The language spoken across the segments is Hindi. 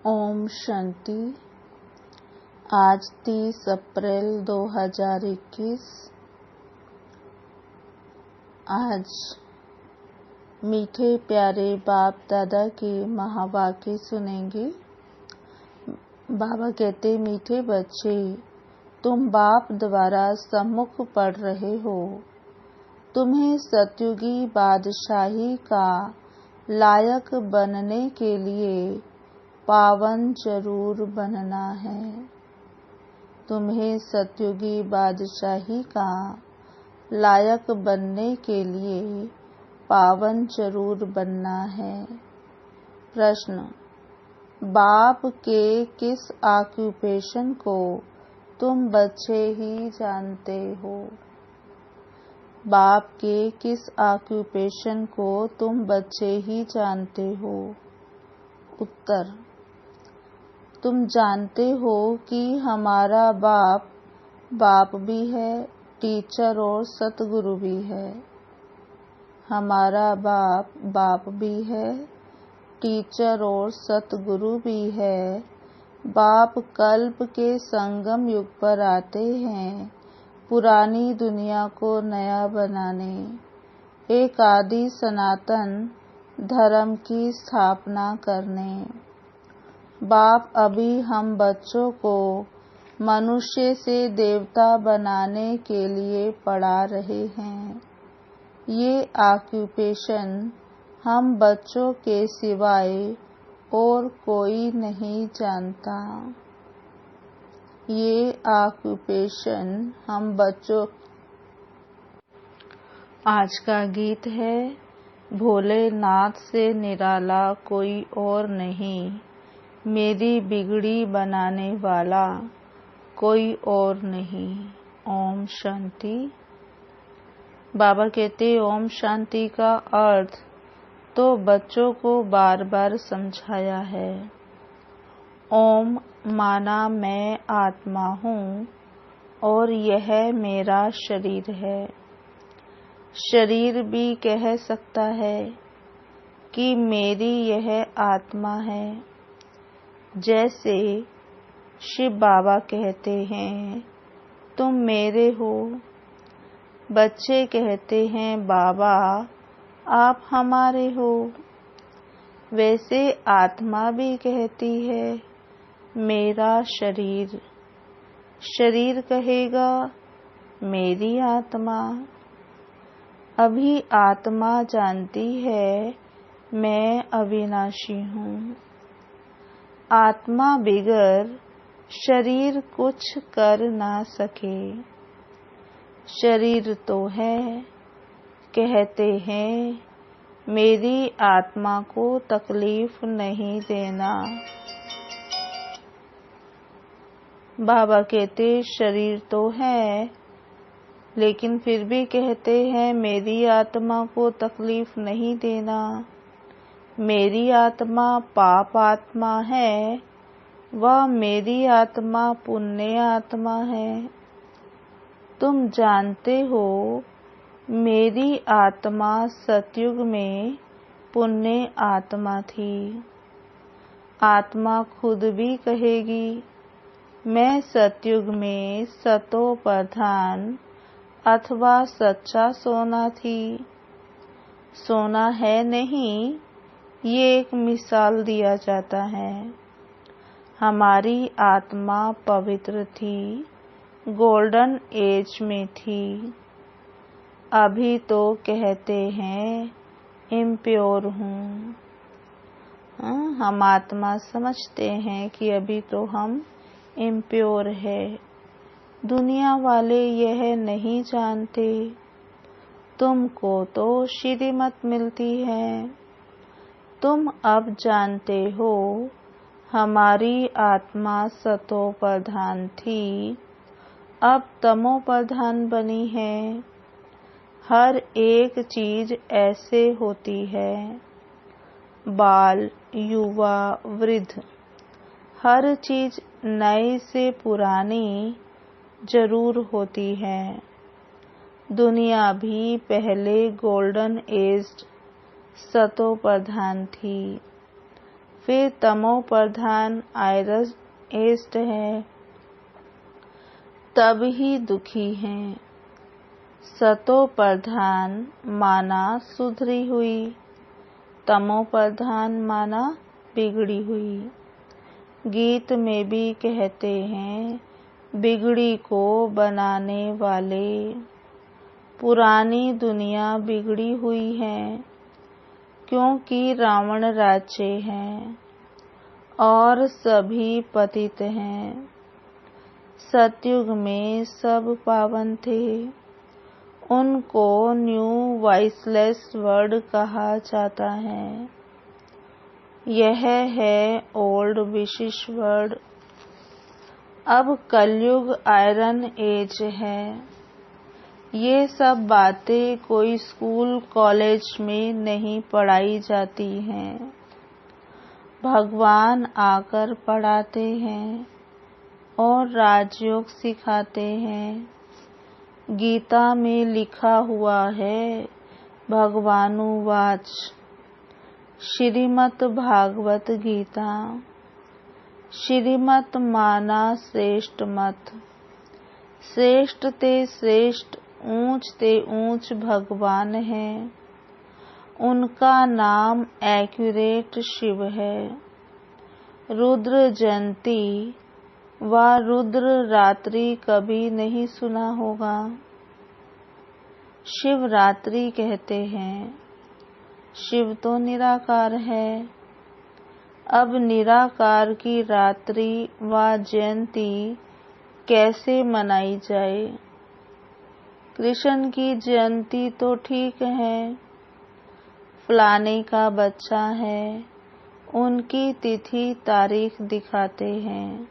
ओम शांति। आज 30 अप्रैल 2021। आज मीठे प्यारे बाप दादा के महावाक्य सुनेंगे। बाबा कहते, मीठे बच्चे, तुम बाप द्वारा सम्मुख पढ़ रहे हो। तुम्हें सतयुगी बादशाही का लायक बनने के लिए पावन जरूर बनना है। तुम्हें सतयुगी बादशाही का लायक बनने के लिए पावन जरूर बनना है। प्रश्न: बाप के किस ऑक्यूपेशन को तुम बच्चे ही जानते हो? बाप के किस ऑक्यूपेशन को तुम बच्चे ही जानते हो? उत्तर: तुम जानते हो कि हमारा बाप भी है, टीचर और सतगुरु भी है। हमारा बाप भी है, टीचर और सतगुरु भी है। बाप कल्प के संगम युग पर आते हैं, पुरानी दुनिया को नया बनाने, एक आदि सनातन धर्म की स्थापना करने। बाप अभी हम बच्चों को मनुष्य से देवता बनाने के लिए पढ़ा रहे हैं। ये ऑक्यूपेशन हम बच्चों के सिवाय और कोई नहीं जानता। ये ऑक्यूपेशन हम बच्चों। आज का गीत है, भोलेनाथ से निराला कोई और नहीं, मेरी बिगड़ी बनाने वाला कोई और नहीं। ओम शांति। बाबा कहते, ओम शांति का अर्थ तो बच्चों को बार बार समझाया है। ओम माना मैं आत्मा हूँ और यह मेरा शरीर है। शरीर भी कह सकता है कि मेरी यह आत्मा है। जैसे शिव बाबा कहते हैं, तुम मेरे हो। बच्चे कहते हैं, बाबा आप हमारे हो। वैसे आत्मा भी कहती है, मेरा शरीर। शरीर कहेगा, मेरी आत्मा। अभी आत्मा जानती है मैं अविनाशी हूँ। आत्मा बिगर शरीर कुछ कर ना सके। शरीर तो है, कहते हैं मेरी आत्मा को तकलीफ नहीं देना। बाबा कहते, शरीर तो है, लेकिन फिर भी कहते हैं मेरी आत्मा को तकलीफ नहीं देना। मेरी आत्मा पाप आत्मा है, वह मेरी आत्मा पुण्य आत्मा है। तुम जानते हो मेरी आत्मा सतयुग में पुण्य आत्मा थी। आत्मा खुद भी कहेगी, मैं सतयुग में सतो प्रधान अथवा सच्चा सोना थी। सोना है नहीं, ये एक मिसाल दिया जाता है। हमारी आत्मा पवित्र थी, गोल्डन एज में थी। अभी तो कहते हैं इम्प्योर हूँ। हम आत्मा समझते हैं कि अभी तो हम इम्प्योर है। दुनिया वाले यह नहीं जानते। तुमको तो श्रीमत मिलती है। तुम अब जानते हो हमारी आत्मा सतो प्रधान थी, अब तमो प्रधान बनी है। हर एक चीज ऐसे होती है। बाल, युवा, वृद्ध, हर चीज नई से पुरानी जरूर होती है। दुनिया भी पहले गोल्डन एज सतो प्रधान थी, फिर तमो प्रधान आयरस्ट है, तब ही दुखी हैं। सतो प्रधान माना सुधरी हुई, तमो प्रधान माना बिगड़ी हुई। गीत में भी कहते हैं, बिगड़ी को बनाने वाले। पुरानी दुनिया बिगड़ी हुई है, क्योंकि रावण राज्य है और सभी पतित हैं। सतयुग में सब पावन थे, उनको न्यू वॉइसलेस वर्ड कहा जाता है। यह है ओल्ड विशिष्ट वर्ड। अब कलयुग आयरन एज है। ये सब बातें कोई स्कूल कॉलेज में नहीं पढ़ाई जाती हैं। भगवान आकर पढ़ाते हैं और राजयोग सिखाते हैं। गीता में लिखा हुआ है, भगवानुवाच, श्रीमद् भागवत गीता। श्रीमत माना श्रेष्ठ मत। श्रेष्ठ ते श्रेष्ठ, ऊंच ते ऊंच भगवान है। उनका नाम एक्यूरेट शिव है। रुद्र जयंती व रुद्र रात्रि कभी नहीं सुना होगा। शिवरात्रि कहते हैं। शिव तो निराकार है। अब निराकार की रात्रि व जयंती कैसे मनाई जाए? कृष्ण की जयंती तो ठीक है, फलाने का बच्चा है, उनकी तिथि तारीख दिखाते हैं।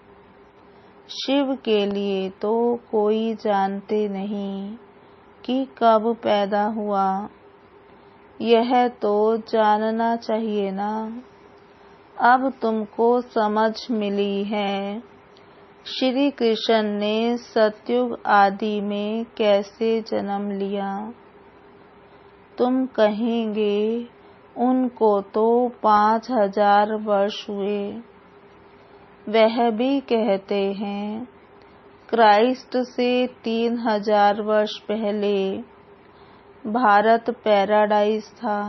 शिव के लिए तो कोई जानते नहीं कि कब पैदा हुआ। यह तो जानना चाहिए ना। अब तुमको समझ मिली है, श्री कृष्ण ने सतयुग आदि में कैसे जन्म लिया। तुम कहेंगे उनको तो 5000 वर्ष हुए। वह भी कहते हैं क्राइस्ट से 3000 वर्ष पहले भारत पैराडाइज था।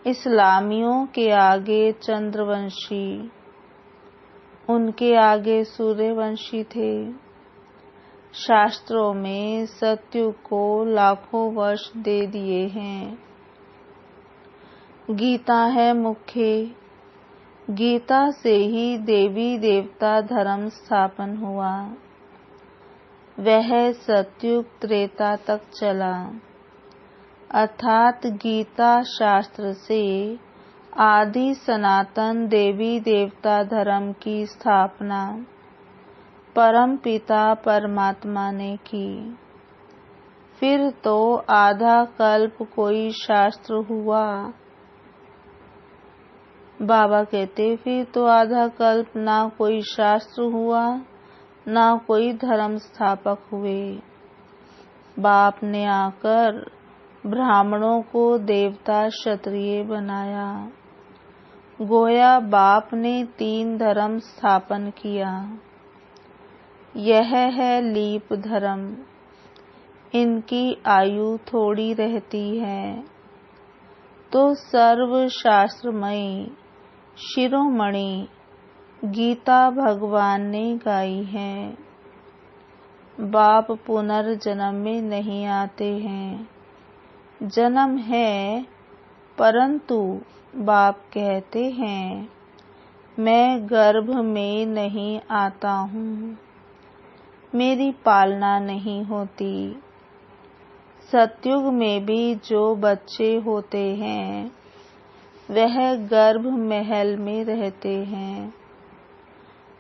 इस्लामियों के आगे चंद्रवंशी, उनके आगे सूर्यवंशी थे। शास्त्रों में सतयुग को लाखों वर्ष दे दिए हैं। गीता है मुख्य। गीता से ही देवी देवता धर्म स्थापन हुआ। वह सतयुग त्रेता तक चला, अर्थात गीता शास्त्र से आदि सनातन देवी देवता धर्म की स्थापना परम पिता परमात्मा ने की। फिर तो आधा कल्प कोई शास्त्र हुआ। बाबा कहते फिर तो आधा कल्प ना कोई शास्त्र हुआ, ना कोई धर्म स्थापक हुए। बाप ने आकर ब्राह्मणों को देवता क्षत्रिय बनाया। गोया बाप ने 3 धर्म स्थापन किया। यह है लीप धर्म। इनकी आयु थोड़ी रहती है, तो सर्व शास्त्रमयी शिरोमणि गीता भगवान ने गाई है। बाप पुनर्जन्म में नहीं आते हैं। जन्म है, परंतु बाप कहते हैं मैं गर्भ में नहीं आता हूँ, मेरी पालना नहीं होती। सतयुग में भी जो बच्चे होते हैं वह गर्भ महल में रहते हैं।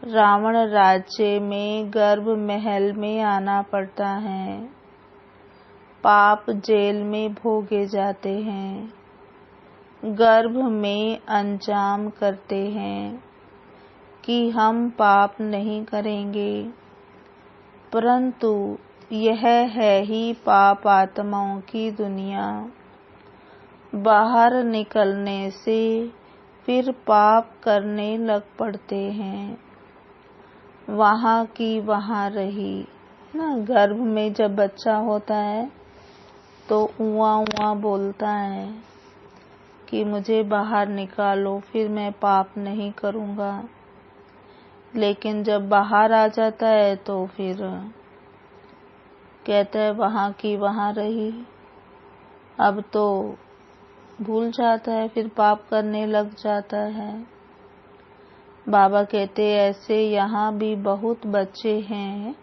रावण राज्य में गर्भ महल में आना पड़ता है। पाप जेल में भोगे जाते हैं। गर्भ में अंजाम करते हैं कि हम पाप नहीं करेंगे, परंतु यह है ही पाप आत्माओं की दुनिया। बाहर निकलने से फिर पाप करने लग पड़ते हैं। वहाँ की वहाँ रही ना। गर्भ में जब बच्चा होता है तो उआ उआ बोलता है कि मुझे बाहर निकालो, फिर मैं पाप नहीं करूँगा। लेकिन जब बाहर आ जाता है तो फिर कहता है वहाँ की वहाँ रही। अब तो भूल जाता है, फिर पाप करने लग जाता है। बाबा कहते ऐसे यहाँ भी बहुत बच्चे हैं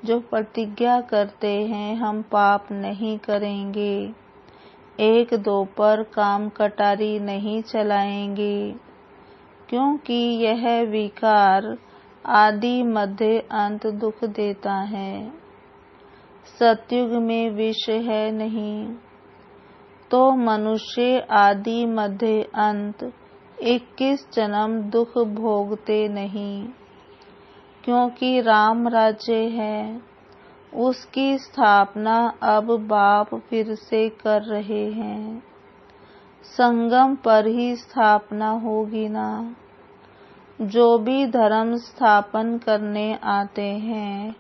जो प्रतिज्ञा करते हैं हम पाप नहीं करेंगे, एक दो पर काम कटारी नहीं चलाएंगे, क्योंकि यह विकार आदि मध्य अंत दुख देता है। सतयुग में विष है नहीं, तो मनुष्य आदि मध्य अंत 21 जन्म दुख भोगते नहीं। क्योंकि राम राज्य है, उसकी स्थापना अब बाप फिर से कर रहे हैं। संगम पर ही स्थापना होगी ना। जो भी धर्म स्थापन करने आते हैं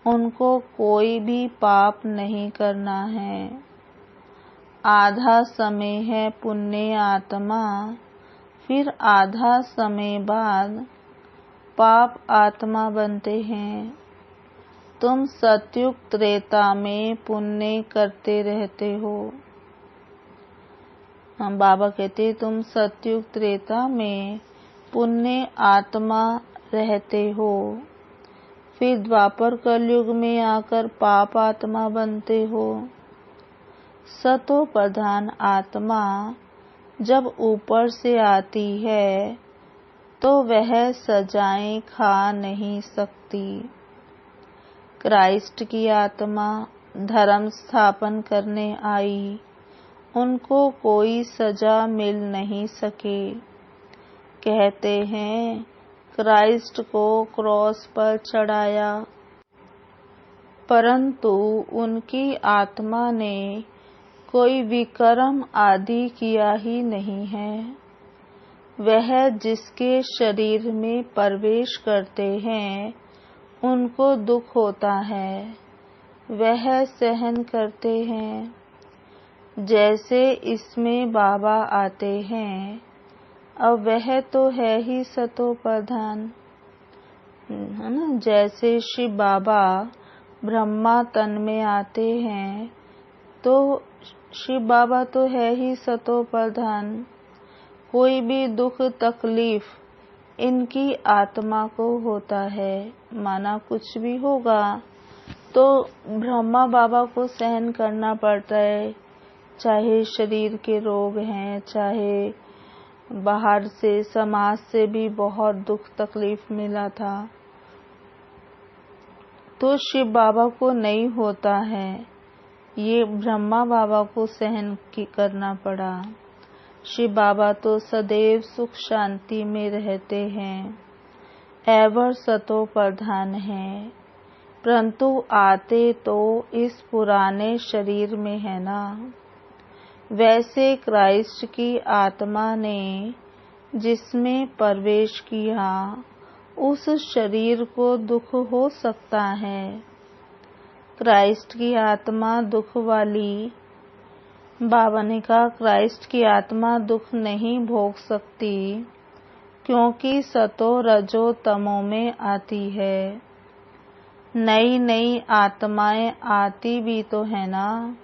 उनको कोई भी पाप नहीं करना है। आधा समय है पुण्य आत्मा, फिर आधा समय बाद पाप आत्मा बनते हैं। तुम सतयुग त्रेता में पुण्य करते रहते हो। हम बाबा कहते तुम सतयुग त्रेता में पुण्य आत्मा रहते हो, फिर द्वापर कलयुग में आकर पाप आत्मा बनते हो। सतो प्रधान आत्मा जब ऊपर से आती है तो वह सजाएं खा नहीं सकती। क्राइस्ट की आत्मा धर्म स्थापन करने आई, उनको कोई सजा मिल नहीं सके। कहते हैं क्राइस्ट को क्रॉस पर चढ़ाया, परंतु उनकी आत्मा ने कोई विकर्म आदि किया ही नहीं है। वह जिसके शरीर में प्रवेश करते हैं उनको दुख होता है, वह सहन करते हैं। जैसे इसमें बाबा आते हैं, अब वह तो है ही सतो प्रधान, है ना। जैसे शिव बाबा ब्रह्मा तन में आते हैं तो शिव बाबा तो है ही सतो प्रधान। कोई भी दुख तकलीफ इनकी आत्मा को होता है, माना कुछ भी होगा तो ब्रह्मा बाबा को सहन करना पड़ता है। चाहे शरीर के रोग हैं, चाहे बाहर से समाज से भी बहुत दुख तकलीफ मिला था, तो शिव बाबा को नहीं होता है, ये ब्रह्मा बाबा को सहन करना पड़ा। शिव बाबा तो सदैव सुख शांति में रहते हैं, एवर सतो प्रधान है, परंतु आते तो इस पुराने शरीर में है ना। वैसे क्राइस्ट की आत्मा ने जिसमें प्रवेश किया उस शरीर को दुख हो सकता है। क्राइस्ट की आत्मा दुख वाली, बाबा ने कहा क्राइस्ट की आत्मा दुख नहीं भोग सकती, क्योंकि सतो रजो तमो में आती है। नई नई आत्माएं आती भी तो है ना,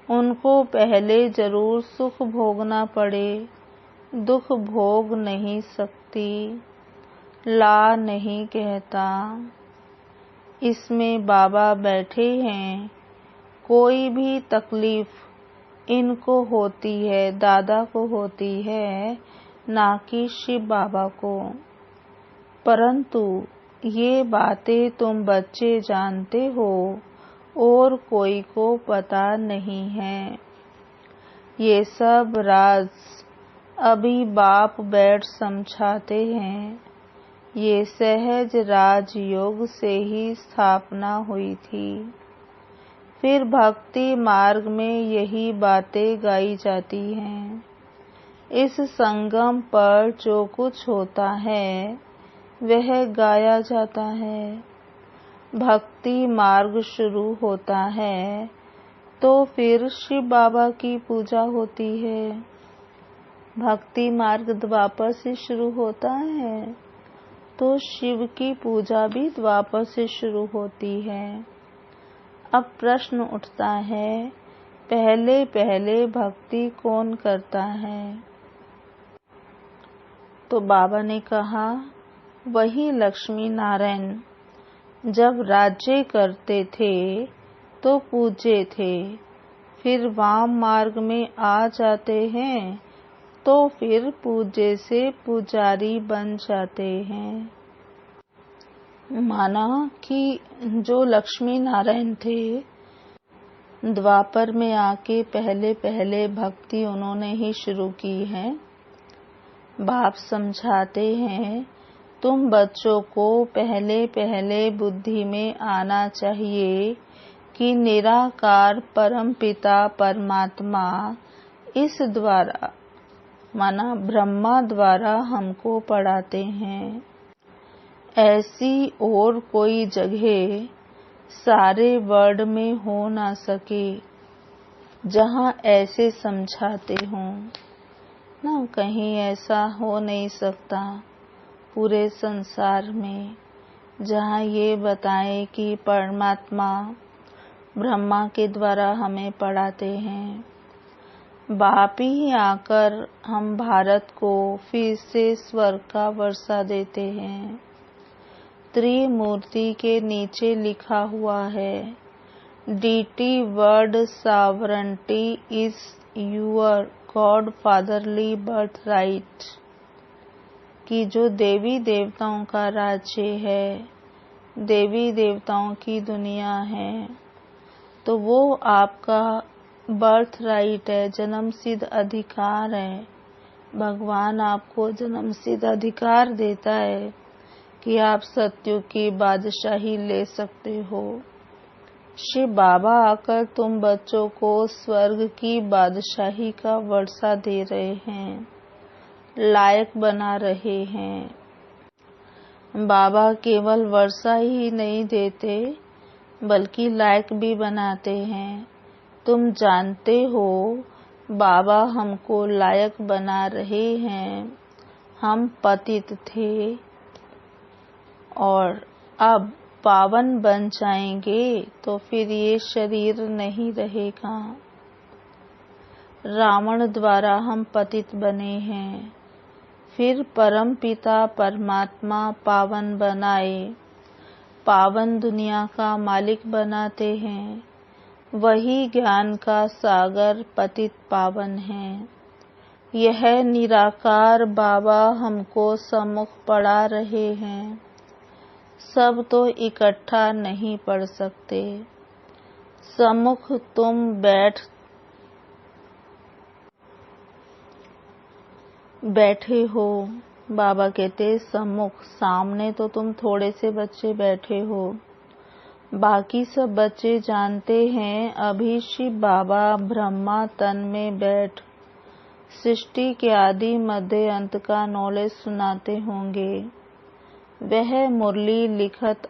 उनको पहले जरूर सुख भोगना पड़े, दुख भोग नहीं सकती, ला नहीं कहता। इसमें बाबा बैठे हैं, कोई भी तकलीफ इनको होती है, दादा को होती है, ना कि शिव बाबा को। परंतु ये बातें तुम बच्चे जानते हो और कोई को पता नहीं है। ये सब राज अभी बाप बैठ समझाते हैं। ये सहज राजयोग से ही स्थापना हुई थी। फिर भक्ति मार्ग में यही बातें गाई जाती हैं। इस संगम पर जो कुछ होता है वह गाया जाता है। भक्ति मार्ग शुरू होता है तो फिर शिव बाबा की पूजा होती है। भक्ति मार्ग द्वापर से शुरू होता है तो शिव की पूजा भी द्वापर से शुरू होती है। अब प्रश्न उठता है, पहले पहले भक्ति कौन करता है? तो बाबा ने कहा, वही लक्ष्मी नारायण। जब राज्य करते थे तो पूज्य थे, फिर वाम मार्ग में आ जाते हैं तो फिर पूज्य से पुजारी बन जाते हैं। माना कि जो लक्ष्मी नारायण थे, द्वापर में आके पहले पहले भक्ति उन्होंने ही शुरू की है। बाप समझाते हैं, तुम बच्चों को पहले पहले बुद्धि में आना चाहिए कि निराकार परमपिता परमात्मा इस द्वारा माना ब्रह्मा द्वारा हमको पढ़ाते हैं। ऐसी और कोई जगह सारे वर्ल्ड में हो ना सके जहाँ ऐसे समझाते हों ना, कहीं ऐसा हो नहीं सकता पूरे संसार में जहाँ ये बताएं कि परमात्मा ब्रह्मा के द्वारा हमें पढ़ाते हैं। बाप ही आकर हम भारत को फिर से स्वर्ग का वर्षा देते हैं। त्रिमूर्ति के नीचे लिखा हुआ है, डीटी word sovereignty is your god fatherly birthright, कि जो देवी देवताओं का राज्य है, देवी देवताओं की दुनिया है, तो वो आपका बर्थ राइट है, जन्मसिद्ध अधिकार है। भगवान आपको जन्मसिद्ध अधिकार देता है कि आप सत्युग की बादशाही ले सकते हो। शिव बाबा आकर तुम बच्चों को स्वर्ग की बादशाही का वर्षा दे रहे हैं, लायक बना रहे हैं। बाबा केवल वर्षा ही नहीं देते बल्कि लायक भी बनाते हैं। तुम जानते हो बाबा हमको लायक बना रहे हैं। हम पतित थे और अब पावन बन जाएंगे तो फिर ये शरीर नहीं रहेगा। रावण द्वारा हम पतित बने हैं, फिर परम पिता परमात्मा पावन बनाए, पावन दुनिया का मालिक बनाते हैं। वही ज्ञान का सागर पतित पावन है। यह निराकार बाबा हमको सम्मुख पढ़ा रहे हैं। सब तो इकट्ठा नहीं पढ़ सकते। सम्मुख तुम बैठे हो। बाबा कहते सम्मुख, सामने तो तुम थोड़े से बच्चे बैठे हो, बाकी सब बच्चे जानते हैं अभी शिव बाबा ब्रह्मा तन में बैठ सृष्टि के आदि मध्य अंत का नॉलेज सुनाते होंगे। वह मुरली लिखत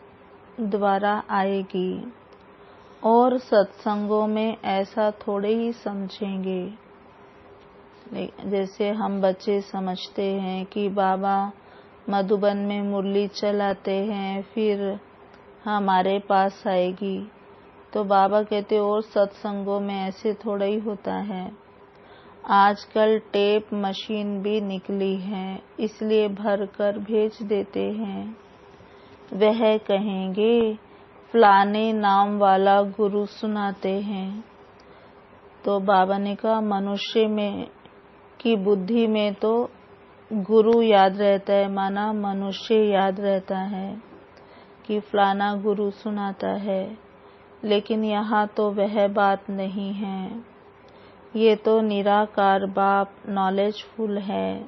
द्वारा आएगी और सत्संगों में ऐसा थोड़े ही समझेंगे। जैसे हम बच्चे समझते हैं कि बाबा मधुबन में मुरली चलाते हैं फिर हमारे पास आएगी, तो बाबा कहते और सत्संगों में ऐसे थोड़ा ही होता है। आजकल टेप मशीन भी निकली है, इसलिए भर कर भेज देते हैं। वह कहेंगे फलाने नाम वाला गुरु सुनाते हैं। तो बाबा ने कहा मनुष्य में की बुद्धि में तो गुरु याद रहता है, माना मनुष्य याद रहता है कि फलाना गुरु सुनाता है, लेकिन यहाँ तो वह बात नहीं है। ये तो निराकार बाप नॉलेजफुल है,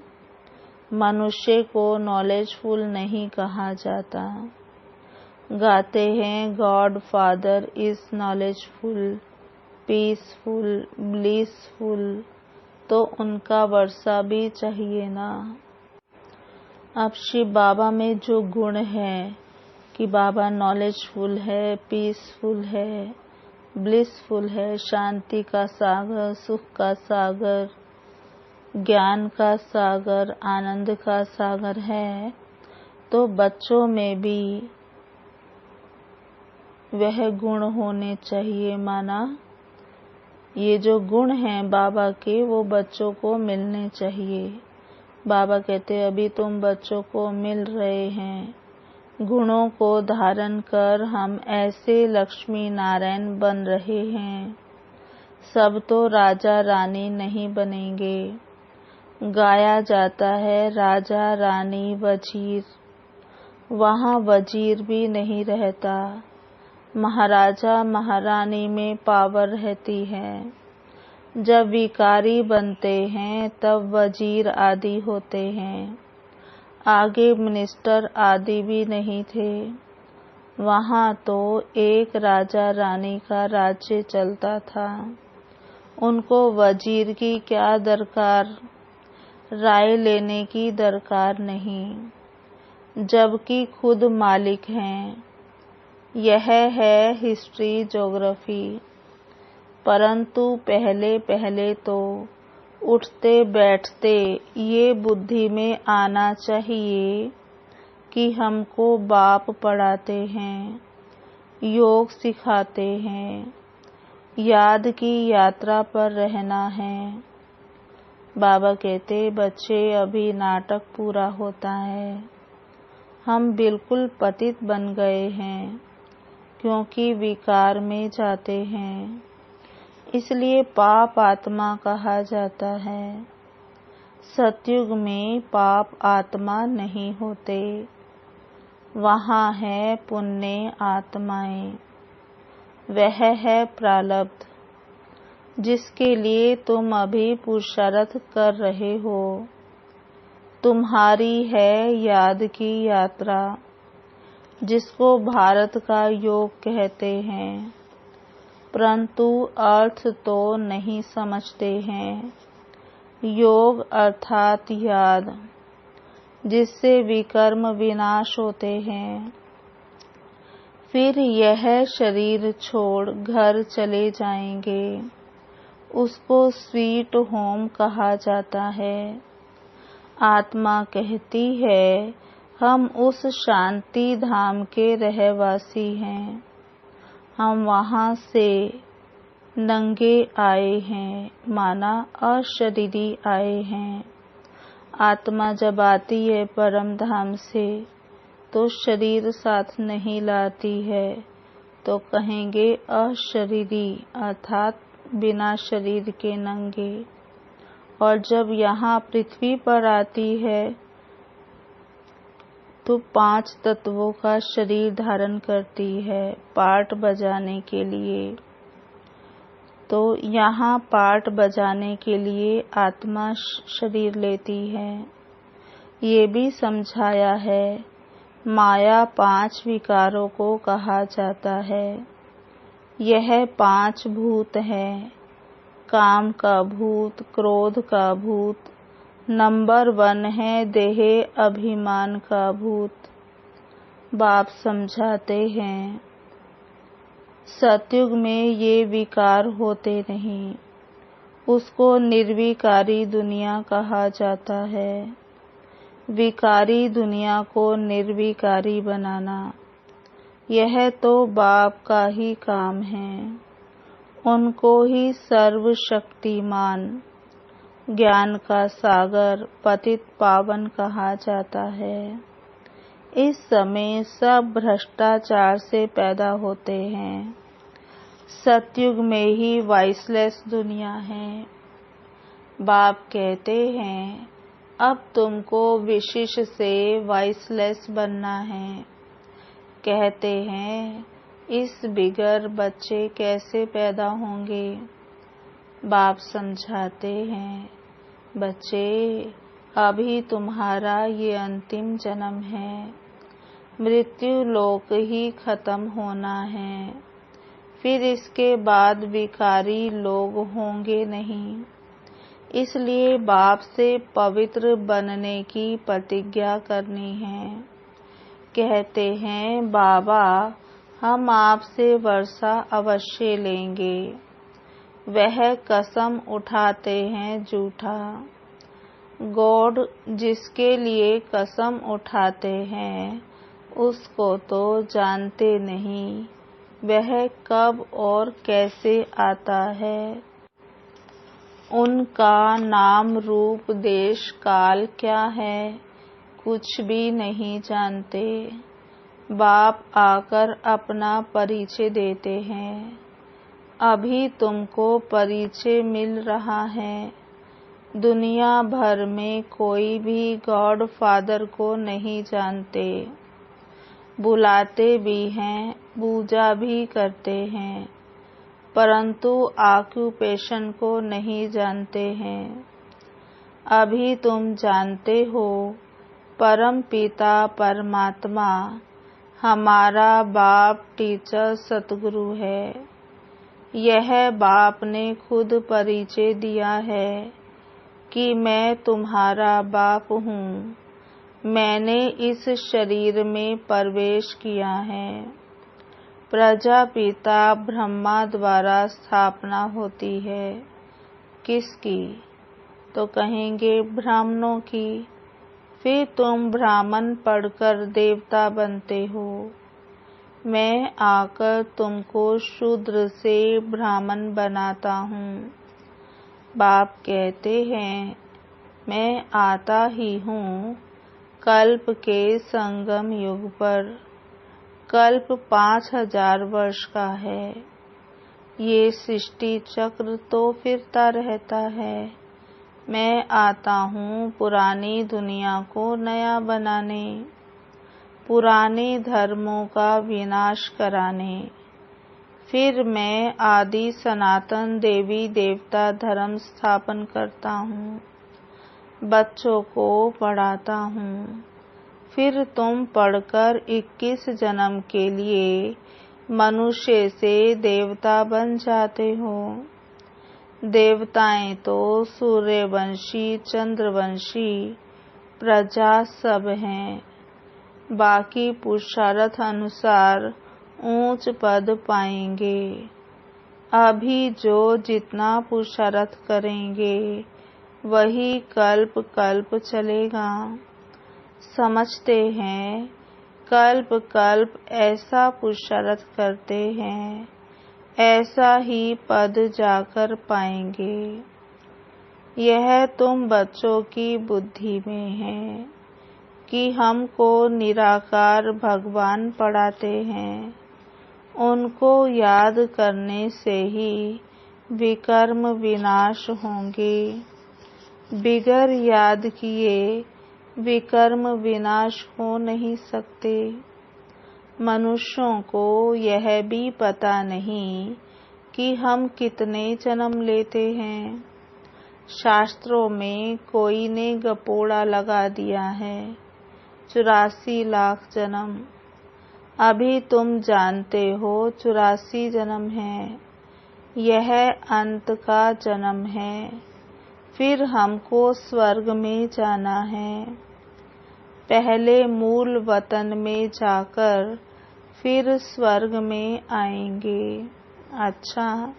मनुष्य को नॉलेजफुल नहीं कहा जाता। गाते हैं God father is knowledgeful, peaceful, blissful, तो उनका वर्षा भी चाहिए ना। अब शिव बाबा में जो गुण है कि बाबा नॉलेजफुल है, पीसफुल है, ब्लिसफुल है, शांति का सागर, सुख का सागर, ज्ञान का सागर, आनंद का सागर है, तो बच्चों में भी वह गुण होने चाहिए। माना ये जो गुण हैं बाबा के, वो बच्चों को मिलने चाहिए। बाबा कहते अभी तुम बच्चों को मिल रहे हैं, गुणों को धारण कर हम ऐसे लक्ष्मी नारायण बन रहे हैं। सब तो राजा रानी नहीं बनेंगे। गाया जाता है राजा रानी वजीर, वहाँ वजीर भी नहीं रहता। महाराजा महारानी में पावर रहती है। जब विकारी बनते हैं तब वजीर आदि होते हैं। आगे मिनिस्टर आदि भी नहीं थे। वहाँ तो एक राजा रानी का राज्य चलता था। उनको वजीर की क्या दरकार, राय लेने की दरकार नहीं, जबकि खुद मालिक हैं। यह है हिस्ट्री ज्योग्राफी। परंतु पहले पहले तो उठते बैठते ये बुद्धि में आना चाहिए कि हमको बाप पढ़ाते हैं, योग सिखाते हैं, याद की यात्रा पर रहना है। बाबा कहते बच्चे अभी नाटक पूरा होता है। हम बिल्कुल पतित बन गए हैं क्योंकि विकार में जाते हैं, इसलिए पाप आत्मा कहा जाता है। सतयुग में पाप आत्मा नहीं होते, वहाँ है पुण्य आत्माएं। वह है प्रारब्ध जिसके लिए तुम अभी पुरुषार्थ कर रहे हो। तुम्हारी है याद की यात्रा, जिसको भारत का योग कहते हैं, परंतु अर्थ तो नहीं समझते हैं। योग अर्थात याद, जिससे विकर्म विनाश होते हैं। फिर यह शरीर छोड़ घर चले जाएंगे, उसको स्वीट होम कहा जाता है। आत्मा कहती है हम उस शांति धाम के रहवासी हैं, हम वहाँ से नंगे आए हैं, माना अशरीरी आए हैं। आत्मा जब आती है परम धाम से तो शरीर साथ नहीं लाती है, तो कहेंगे अशरीरी अर्थात बिना शरीर के नंगे। और जब यहाँ पृथ्वी पर आती है तो 5 तत्वों का शरीर धारण करती है पार्ट बजाने के लिए। तो यहाँ पार्ट बजाने के लिए आत्मा शरीर लेती है। ये भी समझाया है माया 5 विकारों को कहा जाता है। यह 5 भूत हैं, काम का भूत, क्रोध का भूत, नंबर 1 है देह अभिमान का भूत। बाप समझाते हैं सतयुग में ये विकार होते नहीं, उसको निर्विकारी दुनिया कहा जाता है। विकारी दुनिया को निर्विकारी बनाना, यह तो बाप का ही काम है। उनको ही सर्वशक्तिमान, ज्ञान का सागर, पतित पावन कहा जाता है। इस समय सब भ्रष्टाचार से पैदा होते हैं। सतयुग में ही वाइसलेस दुनिया है। बाप कहते हैं अब तुमको विशिष्ट से वाइसलेस बनना है। कहते हैं इस बिगर बच्चे कैसे पैदा होंगे। बाप समझाते हैं बच्चे अभी तुम्हारा ये अंतिम जन्म है, मृत्यु लोक ही खत्म होना है। फिर इसके बाद विकारी लोग होंगे नहीं। इसलिए बाप से पवित्र बनने की प्रतिज्ञा करनी है। कहते हैं बाबा हम आपसे वर्षा अवश्य लेंगे। वह कसम उठाते हैं झूठा। गॉड जिसके लिए कसम उठाते हैं उसको तो जानते नहीं वह कब और कैसे आता है। उनका नाम रूप देश काल क्या है कुछ भी नहीं जानते। बाप आकर अपना परिचय देते हैं। अभी तुमको परिचय मिल रहा है। दुनिया भर में कोई भी गॉड फादर को नहीं जानते। बुलाते भी हैं पूजा भी करते हैं परंतु ऑक्यूपेशन को नहीं जानते हैं। अभी तुम जानते हो परम पिता परमात्मा हमारा बाप टीचर सतगुरु है। यह बाप ने खुद परिचय दिया है कि मैं तुम्हारा बाप हूँ। मैंने इस शरीर में प्रवेश किया है। प्रजापिता ब्रह्मा द्वारा स्थापना होती है। किसकी? तो कहेंगे ब्राह्मणों की। फिर तुम ब्राह्मण पढ़कर देवता बनते हो। मैं आकर तुमको शूद्र से ब्राह्मण बनाता हूँ। बाप कहते हैं मैं आता ही हूँ कल्प के संगम युग पर। कल्प 5000 वर्ष का है। ये सृष्टि चक्र तो फिरता रहता है। मैं आता हूँ पुरानी दुनिया को नया बनाने, पुराने धर्मों का विनाश कराने। फिर मैं आदि सनातन देवी देवता धर्म स्थापन करता हूँ। बच्चों को पढ़ाता हूँ। फिर तुम पढ़कर 21 जन्म के लिए मनुष्य से देवता बन जाते हो। देवताएं तो सूर्यवंशी चंद्रवंशी प्रजा सब हैं। बाकी पुरुषार्थ अनुसार ऊंच पद पाएंगे। अभी जो जितना पुरुषार्थ करेंगे वही कल्प कल्प चलेगा। समझते हैं कल्प कल्प ऐसा पुरुषार्थ करते हैं ऐसा ही पद जाकर पाएंगे। यह तुम बच्चों की बुद्धि में है कि हमको निराकार भगवान पढ़ाते हैं। उनको याद करने से ही विकर्म विनाश होंगे। बिगर याद किए विकर्म विनाश हो नहीं सकते। मनुष्यों को यह भी पता नहीं कि हम कितने जन्म लेते हैं। शास्त्रों में कोई ने गपोड़ा लगा दिया है 84 लाख जन्म। अभी तुम जानते हो 84 जन्म है। यह अंत का जन्म है। फिर हमको स्वर्ग में जाना है। पहले मूल वतन में जाकर फिर स्वर्ग में आएंगे। अच्छा,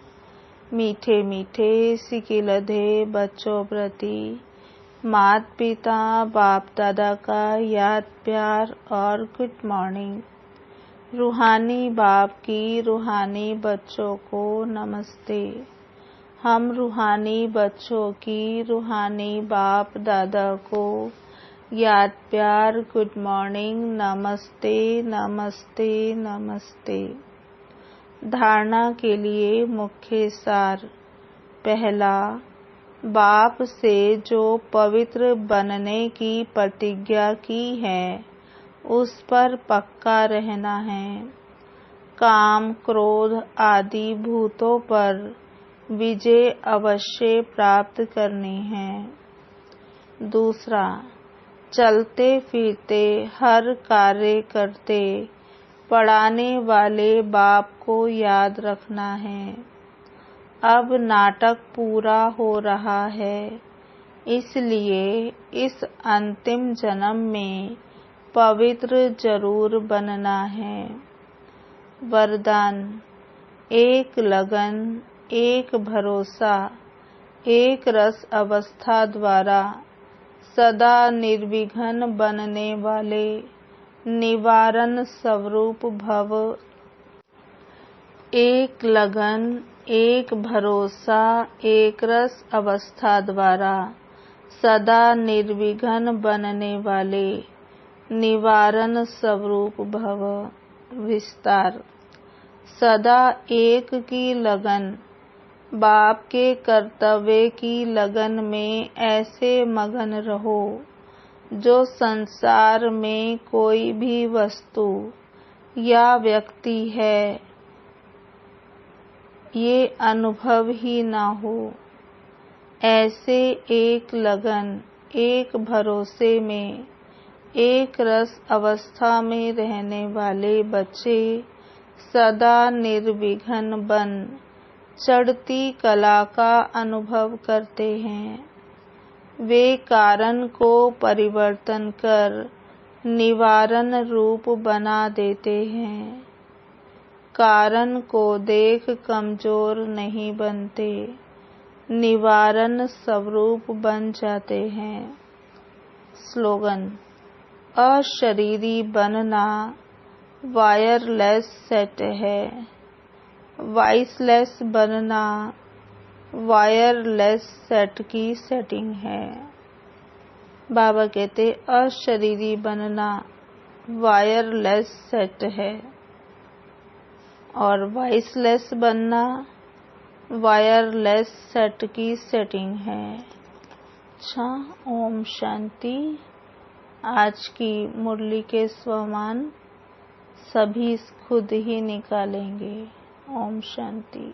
मीठे मीठे सिकिलधे बच्चों प्रति माता पिता बाप दादा का याद प्यार और गुड मॉर्निंग। रूहानी बाप की रूहानी बच्चों को नमस्ते। हम रूहानी बच्चों की रूहानी बाप दादा को याद प्यार गुड मॉर्निंग नमस्ते नमस्ते नमस्ते। धारणा के लिए मुख्य सार। पहला, बाप से जो पवित्र बनने की प्रतिज्ञा की है उस पर पक्का रहना है। काम क्रोध आदि भूतों पर विजय अवश्य प्राप्त करनी है। दूसरा, चलते फिरते हर कार्य करते पढ़ाने वाले बाप को याद रखना है। अब नाटक पूरा हो रहा है। इसलिए इस अंतिम जन्म में पवित्र जरूर बनना है। वरदान, एक लगन, एक भरोसा, एक रस अवस्था द्वारा सदा निर्विघ्न बनने वाले निवारण स्वरूप भव। एक लगन, एक भरोसा, एक रस अवस्था द्वारा सदा निर्विघ्न बनने वाले निवारण स्वरूप भव। विस्तार, सदा एक की लगन, बाप के कर्तव्य की लगन में ऐसे मगन रहो जो संसार में कोई भी वस्तु या व्यक्ति है ये अनुभव ही ना हो। ऐसे एक लगन, एक भरोसे में, एक रस अवस्था में रहने वाले बच्चे सदा निर्विघ्न बन चढ़ती कला का अनुभव करते हैं। वे कारण को परिवर्तन कर निवारण रूप बना देते हैं। कारण को देख कमजोर नहीं बनते, निवारण स्वरूप बन जाते हैं। स्लोगन, अशरीरी बनना वायरलेस सेट है, वॉइसलेस बनना वायरलेस सेट की सेटिंग है। बाबा कहते अशरीरी बनना वायरलेस सेट है और वॉइसलेस बनना वायरलेस सेट की सेटिंग है। अच्छा, ओम शांति। आज की मुरली के स्वमान सभी खुद ही निकालेंगे। ओम शांति।